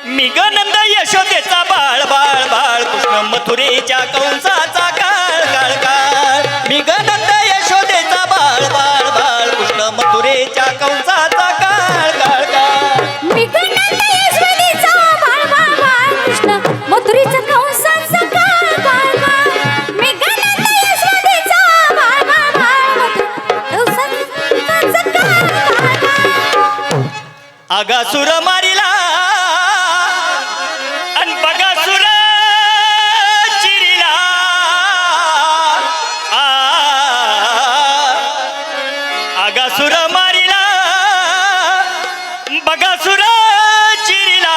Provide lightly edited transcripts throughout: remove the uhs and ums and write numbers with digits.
मी गनंद यशोदेचा बाळ बाळ बाळ कृष्ण मथुरेच्या कंसाचा काळ काळ काळ मी गनंद यशोदेचा बाळ बाळ बाळ कृष्ण मथुरेच्या कंसाचा काळ काळ काळ मी गनंद यशोदेचा बाळ बाळ बाळ कृष्ण मथुरेच्या कंसाचा काळ काळ काळ मी गनंद यशोदेचा बाळ बाळ बाळ कंसाचा काळ काळ काळ अगासुर मारिला अन बगासुर चिरिला अगासुर मारिला बगासुर चिरिला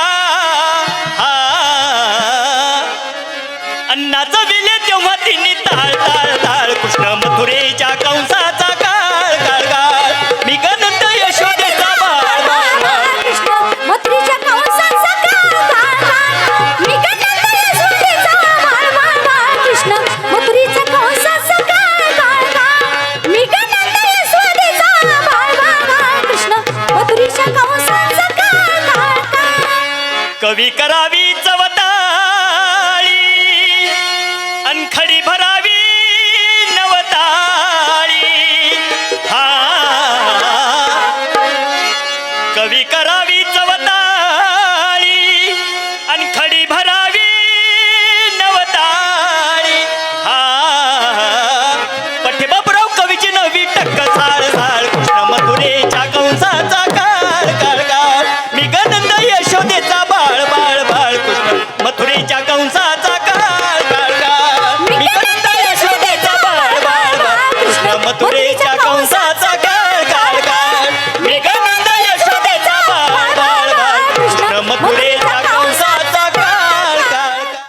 अन्नाचा विले तेव्हा तिने ताळ ताळ ताळ कृष्ण मथुरेच्या कंसाचा काळ काळ काळ मी गनंद यशोदेचा बाळ बाळ बाळ कृष्ण मथुरेच्या कंसाचा काळ काळ काळ मी गनंद यशोदेचा बाळ बाळ बाळ कृष्ण मथुरेच्या कंसाचा काळ काळ काळ मी गनंद यशोदेचा बाळ बाळ बाळ कृष्ण मथुरेच्या कंसाचा काळ काळ काळ कवी करावी